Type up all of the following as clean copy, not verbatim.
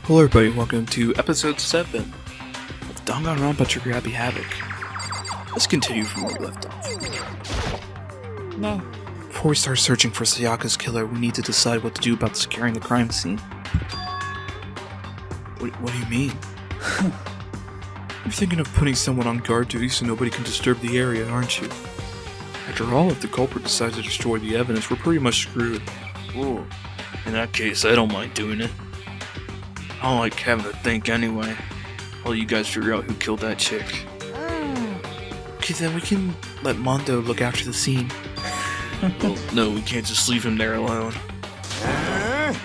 Hello everybody, welcome to episode 7 of Danganronpa Trigger Happy Havoc. Let's continue from where we left off. No. Before we start searching for Sayaka's killer, we need to decide what to do about securing the crime scene. What do you mean? You're thinking of putting someone on guard duty so nobody can disturb the area, aren't you? After all, if the culprit decides to destroy the evidence, we're pretty much screwed. Ooh, in that case, I don't mind doing it. I don't like having to think anyway. I'll let you guys figure out who killed that chick. Okay, then we can let Mondo look after the scene. Well, no, we can't just leave him there alone.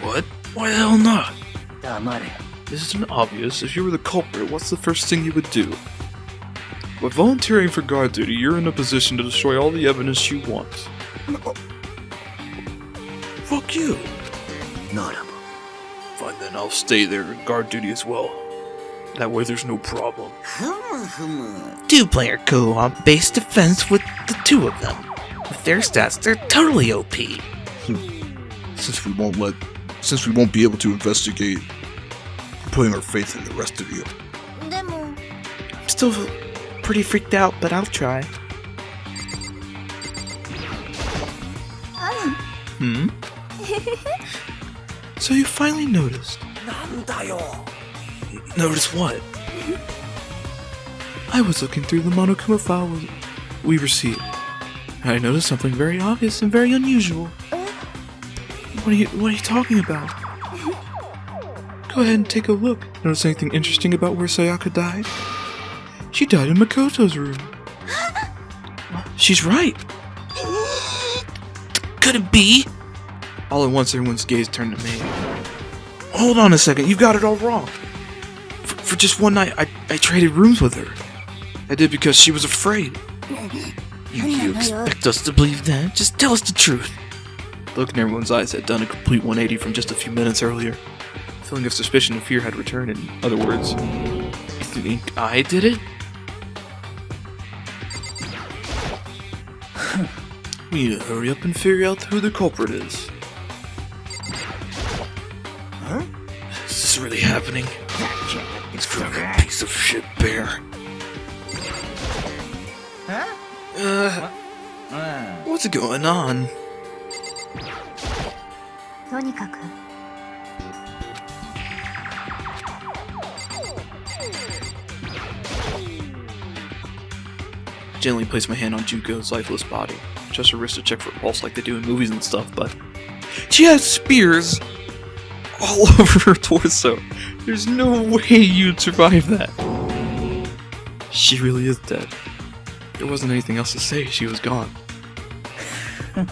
What? Why the hell not? This isn't obvious. If you were the culprit, what's the first thing you would do? By volunteering for guard duty, you're in a position to destroy all the evidence you want. Fuck you. No. Fine then, I'll stay there in guard duty as well. That way there's no problem. Two-player co-op based defense with the two of them. With their stats, they're totally OP. Since we won't be able to investigate, we're putting our faith in the rest of you. I'm still pretty freaked out, but I'll try. So you finally noticed. Notice what? I was looking through the Monokuma file we received. And I noticed something very obvious and very unusual. What are you talking about? Go ahead and take a look. Notice anything interesting about where Sayaka died? She died in Makoto's room. She's right. Could it be? All at once, everyone's gaze turned to me. Hold on a second, you've got it all wrong. For just one night, I traded rooms with her. I did because she was afraid. You expect us to believe that? Just tell us the truth. The look in everyone's eyes had done a complete 180 from just a few minutes earlier. A feeling of suspicion and fear had returned. In other words, you think I did it? We need to hurry up and figure out who the culprit is. Is this really happening? He's a piece of shit bear. What's going on? I gently placed my hand on Juko's lifeless body. Just a wrist to check for a pulse like they do in movies and stuff, but she has spears all over her torso. There's no way you'd survive that. She really is dead. There wasn't anything else to say. She was gone. I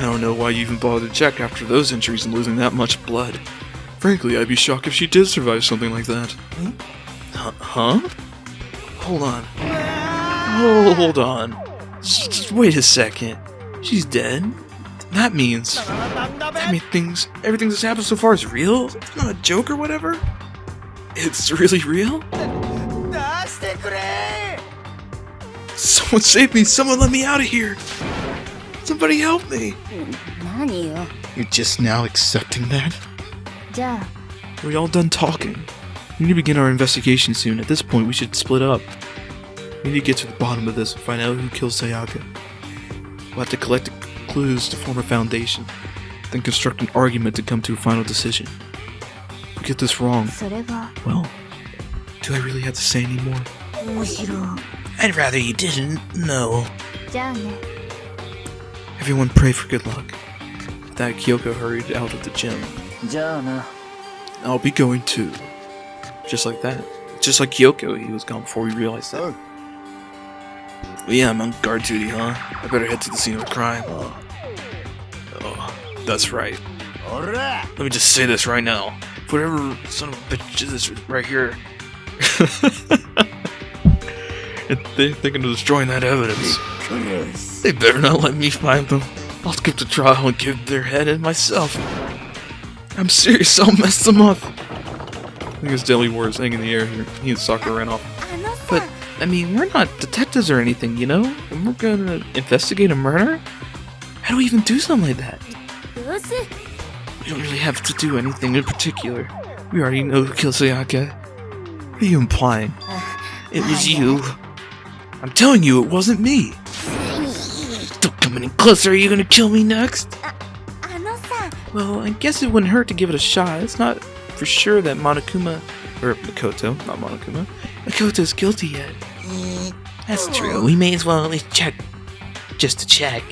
don't know why you even bothered to check after those injuries and losing that much blood. Frankly, I'd be shocked if she did survive something like that. Huh? Hold on. Hold on. Just wait a second. She's dead? That means everything that's happened so far is real? It's not a joke or whatever? It's really real? Someone save me! Someone let me out of here! Somebody help me! You're just now accepting that? Are we all done talking? We need to begin our investigation soon. At this point, we should split up. We need to get to the bottom of this and find out who killed Sayaka. We'll have to collect clues to form a foundation, then construct an argument to come to a final decision. If we get this wrong, well, do I really have to say any more? I'd rather you didn't. No. Everyone pray for good luck. With that, Kyoko hurried out of the gym. I'll be going too. Just like that. Just like Kyoko, he was gone before we realized that. Well, yeah, I'm on guard duty, huh? I better head to the scene of the crime. Oh, that's right. Let me just say this right now. Whatever son of a bitch is right here, and they're thinking of destroying that evidence. they better not let me find them. I'll skip the trial and give their head in myself. I'm serious, I'll mess them up. I think his deadly words hang in the air here. He and Sakura ran off. But, I mean, we're not detectives or anything, you know? And we're gonna investigate a murder? How do we even do something like that? We don't really have to do anything in particular. We already know who killed Sayaka. What are you implying? It was you. I'm telling you, it wasn't me. Still coming in closer. Are you gonna kill me next? Well, I guess it wouldn't hurt to give it a shot. It's not for sure that Monokuma, or Makoto, not Monokuma, Makoto's guilty yet. That's true. We may as well at least check. Just to check.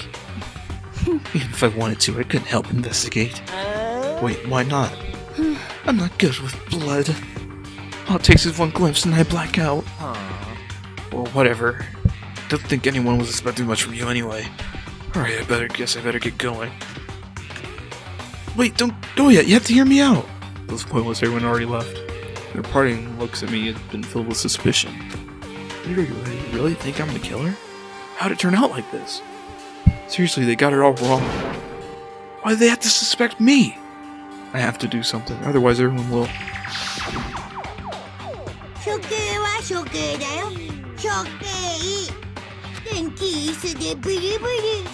Even if I wanted to, I couldn't help investigate. Wait, why not? I'm not good with blood. All it takes is one glimpse and I black out. Well, whatever. Don't think anyone was expecting much from you anyway. Alright, I better get going. Wait, don't go yet. You have to hear me out. Those pointless everyone already left. Their parting looks at me had been filled with suspicion. You really think I'm the killer? How'd it turn out like this? Seriously, they got it all wrong. Why do they have to suspect me? I have to do something, otherwise everyone will. 処刑は処刑だよ。処刑。天気椅子でビリビリ。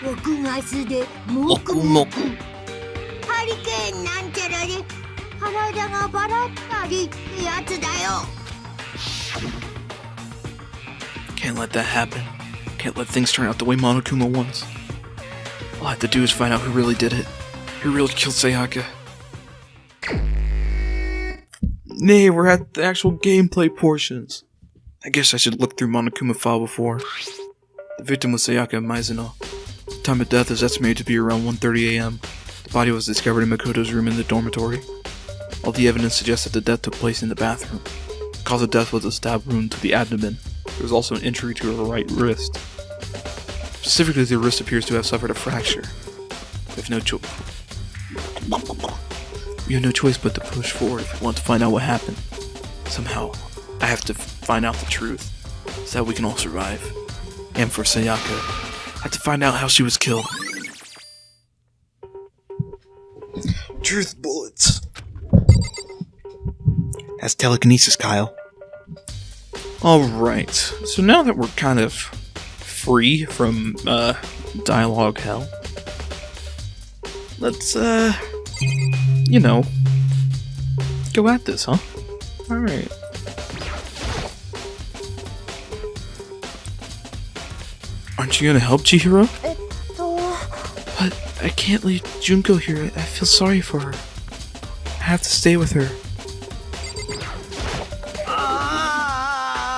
屋ガスでモクモク。ハリケーンなんちゃらで体がバラったりってやつだよ。Can't let that happen. Can't let things turn out the way Monokuma wants. All I have to do is find out who really did it. Who really killed Sayaka. Nay, we're at the actual gameplay portions. I guess I should look through Monokuma file before. The victim was Sayaka Mizuno. The time of death is estimated to be around 1:30 a.m. The body was discovered in Makoto's room in the dormitory. All the evidence suggests that the death took place in the bathroom. The cause of death was a stab wound to the abdomen. There was also an injury to her right wrist. Specifically, the wrist appears to have suffered a fracture. We have no choice but to push forward if we want to find out what happened. Somehow, I have to find out the truth, so that we can all survive. And for Sayaka, I have to find out how she was killed. Truth bullets. That's telekinesis, Kyle. Alright, so now that we're kind of free from dialogue hell, let's, you know, go at this, huh? Alright. Aren't you gonna help Chihiro? But I can't leave Junko here. I feel sorry for her. I have to stay with her.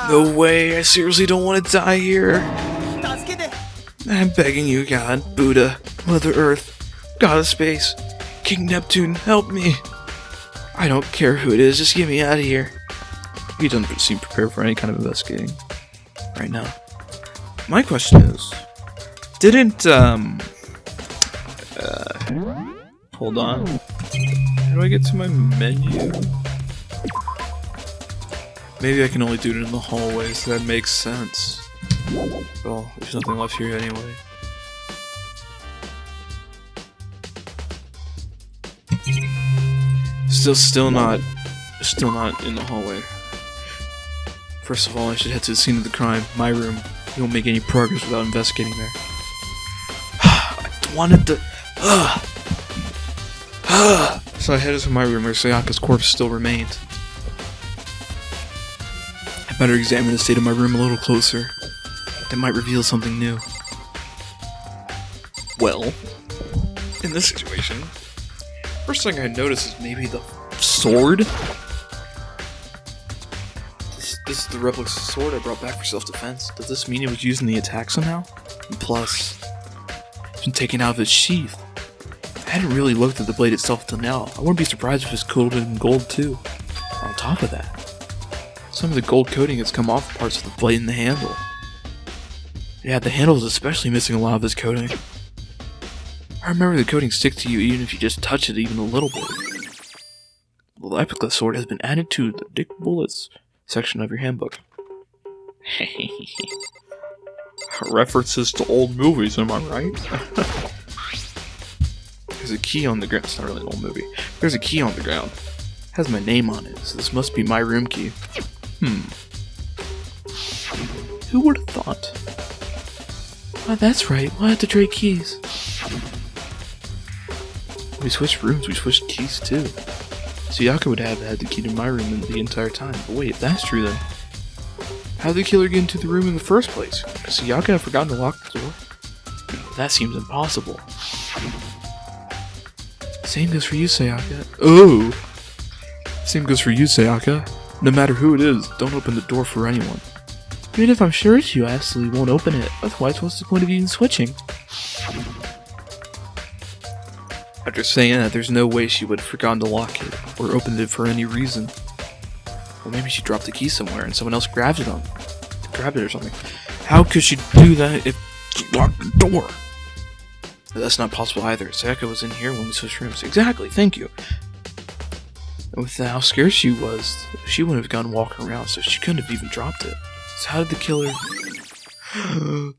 No way, I seriously don't want to die here. I'm begging you, God, Buddha, Mother Earth, God of Space, King Neptune, help me. I don't care who it is, just get me out of here. He doesn't seem prepared for any kind of investigating right now. My question is, didn't, hold on. How do I get to my menu? Maybe I can only do it in the hallways, so that makes sense. Well, there's nothing left here anyway. Still not in the hallway. First of all, I should head to the scene of the crime, my room. We won't make any progress without investigating there. I wanted to... So I headed to my room where Sayaka's corpse still remained. I better examine the state of my room a little closer. That might reveal something new. Well, in this situation, first thing I notice is maybe the sword. This is the replica sword I brought back for self-defense. Does this mean it was used in the attack somehow? And plus, it's been taken out of its sheath. I hadn't really looked at the blade itself till now. I wouldn't be surprised if it's coated in gold too. On top of that, some of the gold coating has come off parts of the blade and the handle. Yeah, the handle is especially missing a lot of this coating. I remember the coating sticks to you even if you just touch it even a little bit. The replica sword has been added to the Dick Bullets section of your handbook. References to old movies, am I right? There's a key on the ground. It's not really an old movie. There's a key on the ground. It has my name on it, so this must be my room key. Who would have thought? Oh, that's right. We'll have to trade keys. We switched rooms, we switched keys too. Sayaka would have had the key to my room the entire time. But wait, if that's true then, how did the killer get into the room in the first place? Could Sayaka have forgotten to lock the door? That seems impossible. Same goes for you, Sayaka. Oh! Same goes for you, Sayaka. No matter who it is, don't open the door for anyone. Even if I'm sure you absolutely won't open it, otherwise what's the point of even switching? After saying that, there's no way she would have forgotten to lock it, or opened it for any reason. Or maybe she dropped the key somewhere and someone else grabbed it or something. How could she do that if she locked the door? That's not possible either. Sayaka was in here when we switched rooms. Exactly, thank you. And with how scared she was, she wouldn't have gone walking around, so she couldn't have even dropped it. So how did the killer...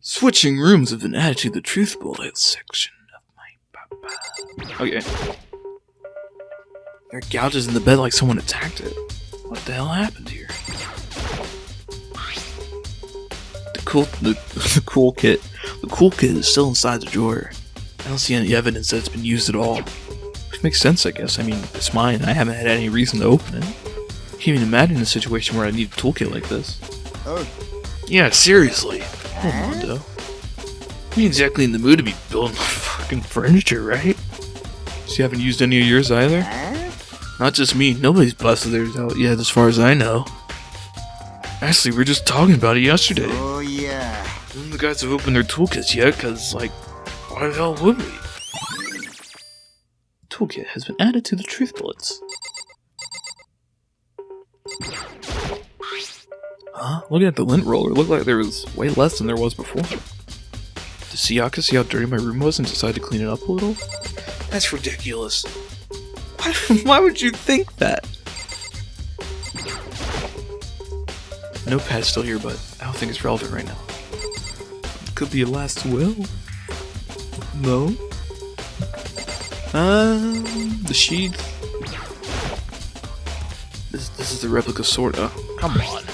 Switching rooms have been added to the truth bullet section of my papa. Okay. There are gouges in the bed like someone attacked it. What the hell happened here? The cool kit is still inside the drawer. I don't see any evidence that it's been used at all. Which makes sense, I guess. I mean, it's mine. I haven't had any reason to open it. I can't even imagine a situation where I need a toolkit like this. Oh. Yeah, seriously. Oh, Mondo. You ain't exactly in the mood to be building fucking furniture, right? So you haven't used any of yours either? Not just me. Nobody's busted theirs out yet, as far as I know. Actually, we were just talking about it yesterday. Oh, yeah. None of the guys have opened their toolkits yet, cause, like, why the hell would we? Toolkit has been added to the truth bullets. Huh? Looking at the lint roller, it looked like there was way less than there was before. Did Sayaka see how dirty my room was and decide to clean it up a little? That's ridiculous. Why would you think that? Notepad's still here, but I don't think it's relevant right now. Could be a last will. No. The sheath. This is the replica sword. Oh, come on.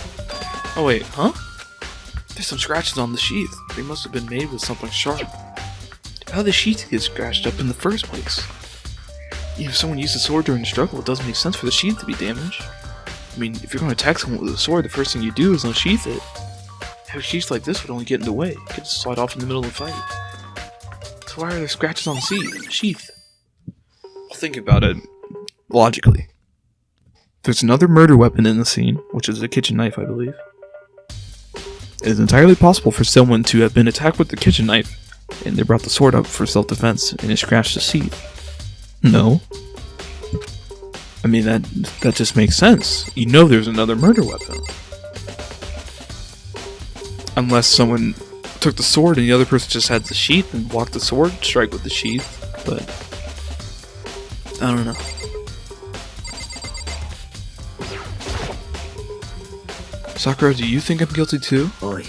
Oh wait, huh? There's some scratches on the sheath. They must have been made with something sharp. How did the sheath get scratched up in the first place? If someone used the sword during the struggle, it doesn't make sense for the sheath to be damaged. I mean, if you're going to attack someone with a sword, the first thing you do is unsheath it. How a sheath like this would only get in the way. It could just slide off in the middle of the fight. So why are there scratches on the sheath? Well, think about it logically. There's another murder weapon in the scene, which is a kitchen knife, I believe. It is entirely possible for someone to have been attacked with the kitchen knife, and they brought the sword up for self-defense, and it scratched the sheath. No. I mean, that just makes sense. You know there's another murder weapon. Unless someone took the sword and the other person just had the sheath and blocked the sword, strike with the sheath, but... I don't know. Sakura, do you think I'm guilty too? Oi.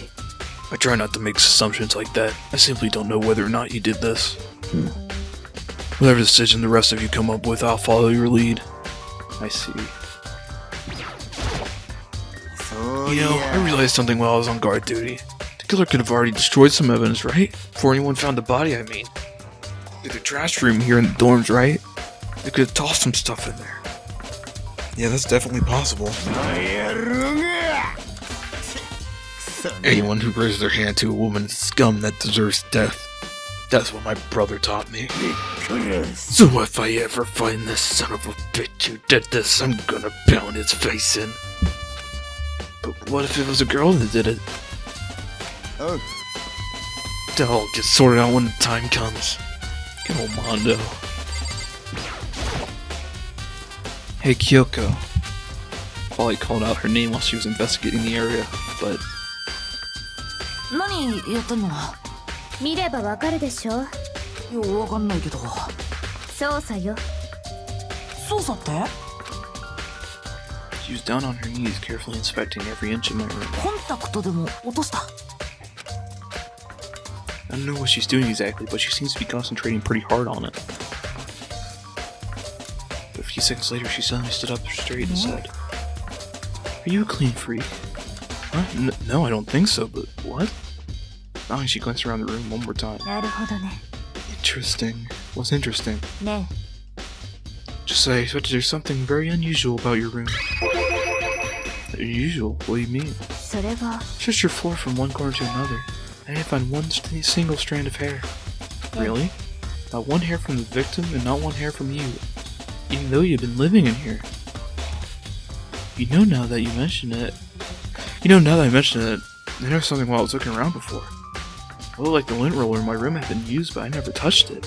I try not to make assumptions like that. I simply don't know whether or not you did this. Whatever decision the rest of you come up with, I'll follow your lead. I see. You know, I realized something while I was on guard duty. The killer could have already destroyed some evidence, right? Before anyone found the body, I mean. There's a trash room here in the dorms, right? They could have tossed some stuff in there. Yeah, that's definitely possible. Anyone who raises their hand to a woman is scum that deserves death. That's what my brother taught me. So if I ever find this son of a bitch who did this, I'm gonna pound his face in. But what if it was a girl that did it? Oh. That'll all get sorted out when the time comes. Good old Mondo. Hey Kyoko. Polly called out her name while she was investigating the area, but... 何やったの？見ればわかるでしょ。ようわかんないけど。捜査よ。捜査って？ She was down on her knees, carefully inspecting every inch of my room. コンタクトでも落とした。I don't know what she's doing exactly, but she seems to be concentrating pretty hard on it. But a few seconds later, she suddenly stood up straight and said, "Are you a clean freak?" Huh? No, I don't think so, but what? Finally, she glanced around the room one more time. なるほどね。 Interesting. What's interesting? ね。Just Just say, there's something very unusual about your room. Unusual? What do you mean? それは It's just your floor from one corner to another. I didn't find one single strand of hair. Really? Not one hair from the victim and not one hair from you. Even though you've been living in here. Now that I mention it, I noticed something while I was looking around before. It looked like the lint roller in my room had been used, but I never touched it.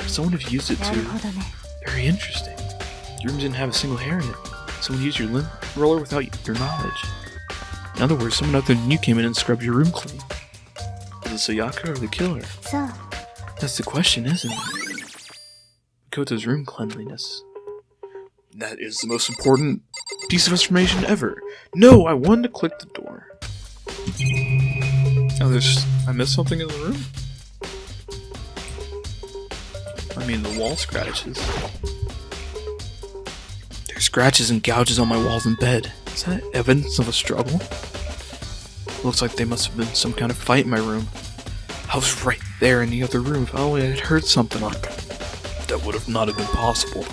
Someone had used it なる too. ほどね Very interesting. Your room didn't have a single hair in it. Someone used your lint roller without your knowledge. In other words, someone other than you came in and scrubbed your room clean. Was it Sayaka or the killer? さあ That's the question, isn't it? Koto's room cleanliness. That is the most important piece of information ever. No, I wanted to click the door. Oh, I missed something in the room? I mean, the wall scratches. There's scratches and gouges on my walls and bed. Is that evidence of a struggle? Looks like they must have been some kind of fight in my room. I was right there in the other room. If only I had heard something. That would have not have been possible.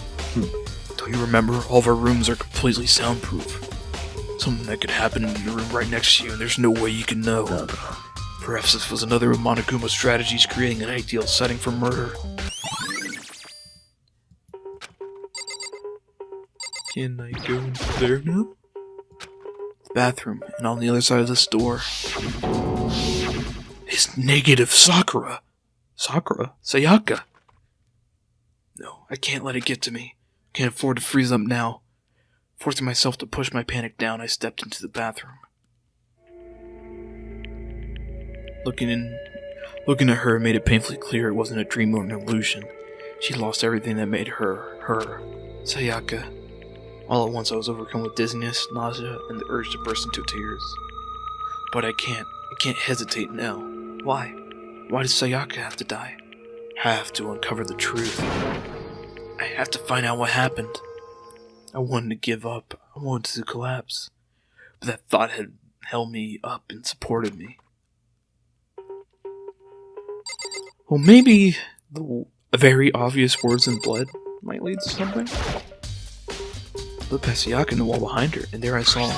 Don't you remember? All of our rooms are completely soundproof. Something that could happen in the room right next to you, and there's no way you can know. Perhaps this was another of Monoguma's strategies, creating an ideal setting for murder. Can I go into there now? The bathroom, and on the other side of this door is negative Sakura. Sakura? Sayaka? No, I can't let it get to me. Can't afford to freeze up now. Forcing myself to push my panic down, I stepped into the bathroom. Looking at her made it painfully clear it wasn't a dream or an illusion. She'd lost everything that made her, her. Sayaka. All at once I was overcome with dizziness, nausea, and the urge to burst into tears. But I can't hesitate now. Why? Why does Sayaka have to die? I have to uncover the truth. I have to find out what happened. I wanted to give up. I wanted to collapse. But that thought had held me up and supported me. Well, maybe a very obvious words in blood might lead to something. Looked past Sayaka in the wall behind her, and there I saw.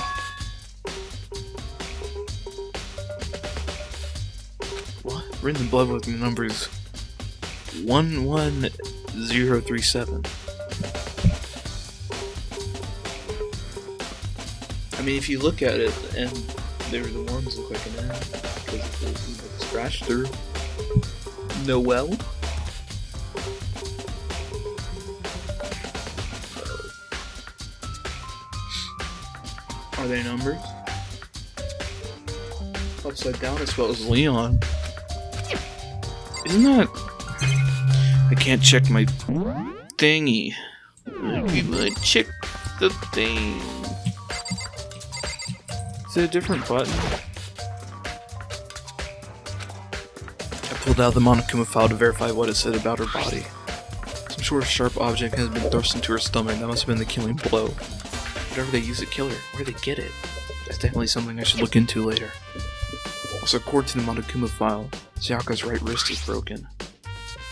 What? Written in blood with the numbers 11037. I mean, if you look at it, and there the ones look like an N because of the scratch through. Noel. Are they numbers? Upside down as well as Leon. Isn't that... I can't check my thingy. I check the thing. Is it a different button? I pulled out the Monokuma file to verify what it said about her body. Some sort of sharp object has been thrust into her stomach. That must have been the killing blow. Whatever they use to kill her, where did they get it? That's definitely something I should look into later. Also, according to the Monokuma file, Sayaka's right wrist is broken.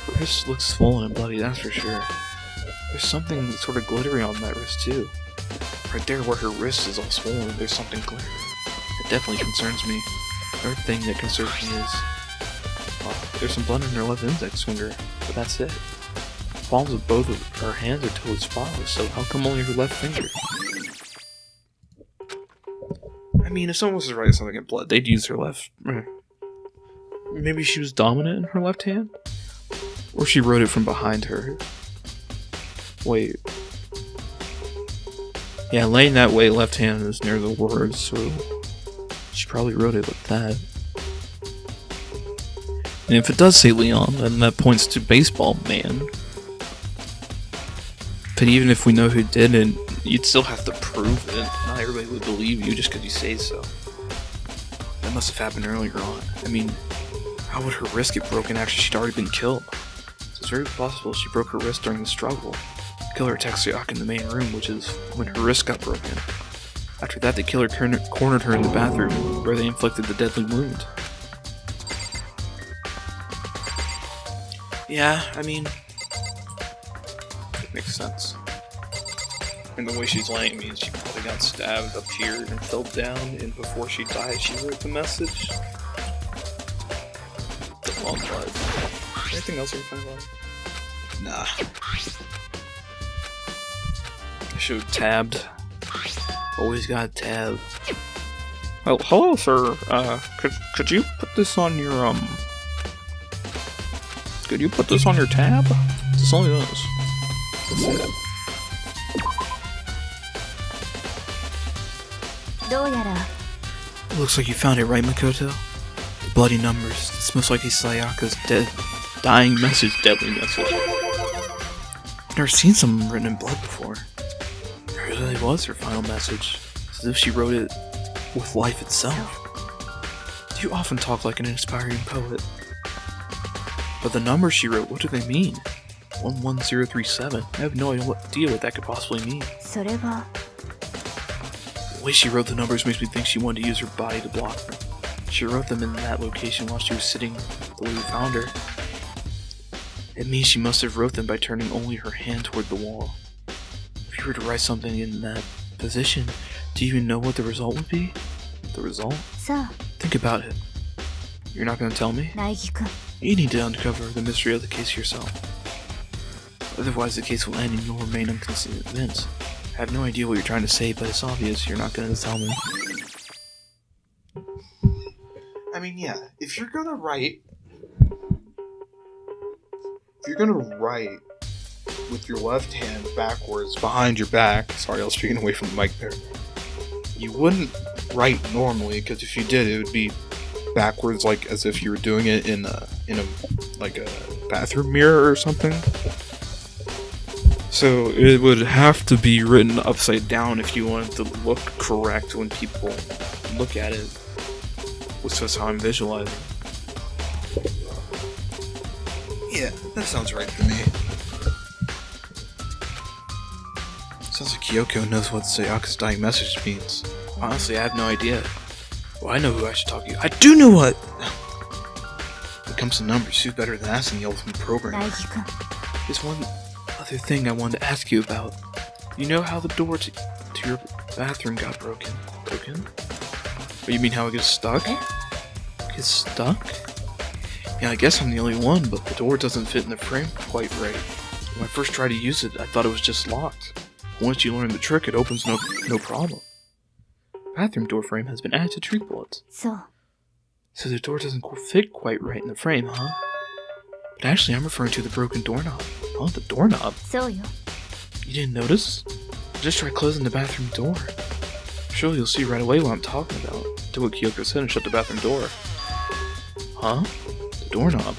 Her wrist looks swollen and bloody, that's for sure. There's something sort of glittery on that wrist too. Right there where her wrist is all swollen, there's something glittery. That definitely concerns me. Another thing that concerns me is... there's some blood in her left index finger, but that's it. The palms of both of her hands are totally spotless, so how come only her left finger? I mean, if someone was to write something in blood, they'd use her left... Maybe she was dominant in her left hand? Or she wrote it from behind her. Wait. Yeah, laying that way, left hand is near the words, so... She probably wrote it like that. And if it does say Leon, then that points to Baseball Man. But even if we know who did it, you'd still have to prove it. Not everybody would believe you just because you say so. That must have happened earlier on. I mean, how would her wrist get broken after she'd already been killed? So it's very possible she broke her wrist during the struggle. The killer attacked Sayaka in the main room, which is when her wrist got broken. After that, the killer cornered her in the bathroom, where they inflicted the deadly wound. Yeah, I mean... it makes sense. And the way she's laying means she probably got stabbed up here and fell down, and before she died, she wrote the message. The long blood. Anything else you can find about it? Nah. I should have tabbed. Always got a tab. Oh, hello, sir. Could you put this on your, Could you put this on your tab? It's only this. That's it. Looks like you found it, right, Makoto? The bloody numbers. This most likely Sayaka's dying message, deadly message. I've never seen something written in blood before. It really was her final message. It's as if she wrote it with life itself. You often talk like an inspiring poet. But the numbers she wrote, what do they mean? 11037. I have no idea what that could possibly mean. The way she wrote the numbers makes me think she wanted to use her body to block them. She wrote them in that location while she was sitting the way we found her. It means she must have wrote them by turning only her hand toward the wall. If you were to write something in that position, do you even know what the result would be? The result? Think about it. You're not going to tell me? You need to uncover the mystery of the case yourself. Otherwise the case will end and you'll remain unconvinced. I have no idea what you're trying to say, but it's obvious you're not going to tell me. I mean, yeah, if you're gonna write with your left hand backwards behind your back, sorry, I was speaking away from the mic there, you wouldn't write normally, because if you did, it would be backwards, like as if you were doing it in a bathroom mirror or something. So it would have to be written upside down if you wanted to look correct when people look at it. Which is how I'm visualizing. Yeah, that sounds right to me. Sounds like Kyoko knows what Sayaka's dying message means. Honestly, I have no idea. Well, I know who I should talk to. I do know what! When it comes to numbers, who's better than asking the ultimate programmer? There's one other thing I wanted to ask you about. You know how the door to your bathroom got broken? Oh, you mean how it gets stuck? Gets stuck? Yeah, I guess I'm the only one, but the door doesn't fit in the frame quite right. When I first tried to use it, I thought it was just locked. Once you learn the trick, it opens no problem. Bathroom door frame has been added to tree bullets. So the door doesn't fit quite right in the frame, huh? But actually, I'm referring to the broken doorknob. Oh, the doorknob? You didn't notice? Just try closing the bathroom door. Surely you'll see right away what I'm talking about. Do what Kyoko said and shut the bathroom door. Huh? The doorknob.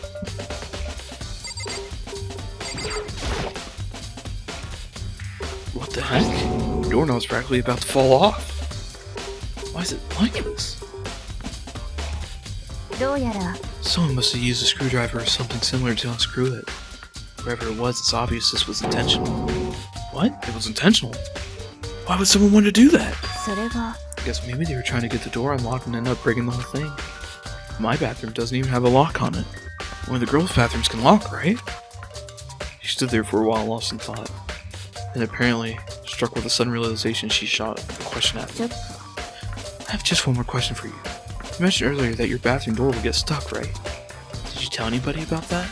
What the heck? The doorknob's practically about to fall off. Why is it like this? Someone must have used a screwdriver or something similar to unscrew it. Whoever it was, it's obvious this was intentional. What? It was intentional? Why would someone want to do that? I guess maybe they were trying to get the door unlocked and end up breaking the whole thing. My bathroom doesn't even have a lock on it. One of the girls' bathrooms can lock, right? She stood there for a while, lost in thought. Then apparently, struck with a sudden realization, she shot a question at me. I have just one more question for you. You mentioned earlier that your bathroom door would get stuck, right? Did you tell anybody about that?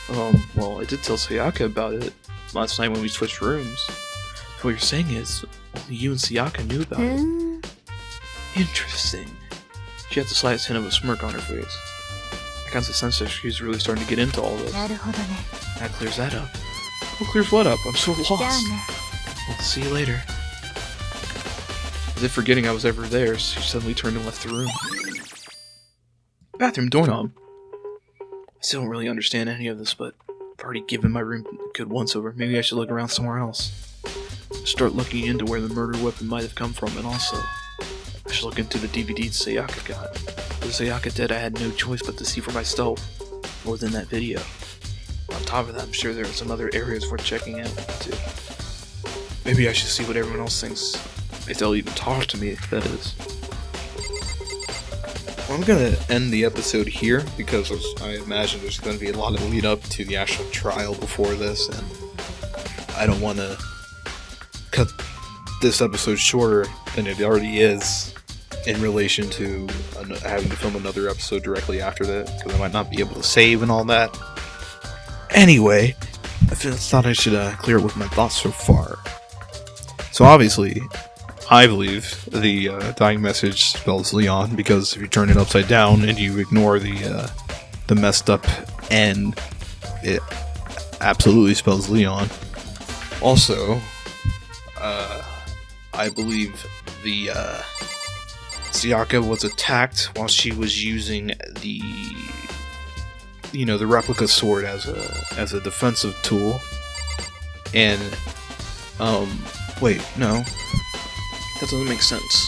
Well, I did tell Sayaka about it last night when we switched rooms. So what you're saying is, only you and Sayaka knew about it. Interesting. She had the slightest hint of a smirk on her face. I got the sense that she's really starting to get into all this. That clears that up. What clears what up? I'm so lost. Well, see you later. As if forgetting I was ever there, she suddenly turned and left the room. Bathroom doorknob. I still don't really understand any of this, but I've already given my room a good once-over. Maybe I should look around somewhere else. Start looking into where the murder weapon might have come from, and also, I should look into the DVDs Sayaka got. With Sayaka dead, I had no choice but to see for myself what was in that video. On top of that, I'm sure there are some other areas worth checking out, too. Maybe I should see what everyone else thinks. If they'll even talk to me, that is. Well, I'm gonna end the episode here, because I imagine there's gonna be a lot of lead up to the actual trial before this, and I don't want to cut this episode shorter than it already is in relation to having to film another episode directly after that, because I might not be able to save and all that. Anyway, I thought I should clear up with my thoughts so far. So obviously, I believe the dying message spells Leon, because if you turn it upside down and you ignore the messed up N, it absolutely spells Leon. Also, I believe the Sayaka was attacked while she was using the replica sword as a defensive tool. And wait, no, that doesn't make sense.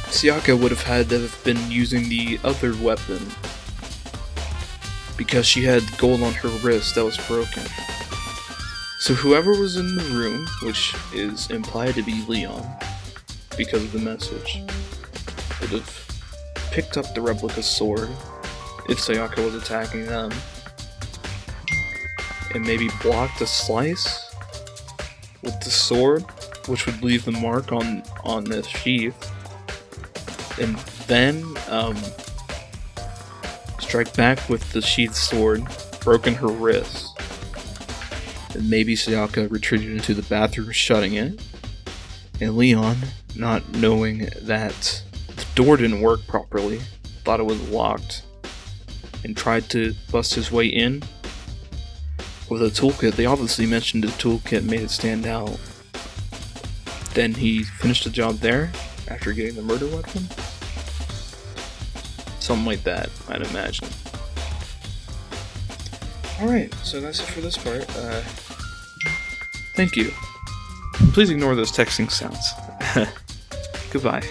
Sayaka would have had to have been using the other weapon, because she had gold on her wrist that was broken. So whoever was in the room, which is implied to be Leon, because of the message, would have picked up the replica sword if Sayaka was attacking them, and maybe blocked a slice with the sword, which would leave the mark on the sheath, and then strike back with the sheathed sword, broken her wrist. And maybe Sayaka retreated into the bathroom, shutting it. And Leon, not knowing that the door didn't work properly, thought it was locked, and tried to bust his way in with a toolkit. They obviously mentioned the toolkit made it stand out. Then he finished the job there after getting the murder weapon. Something like that, I'd imagine. Alright, so that's it for this part. Thank you. Please ignore those texting sounds. Goodbye.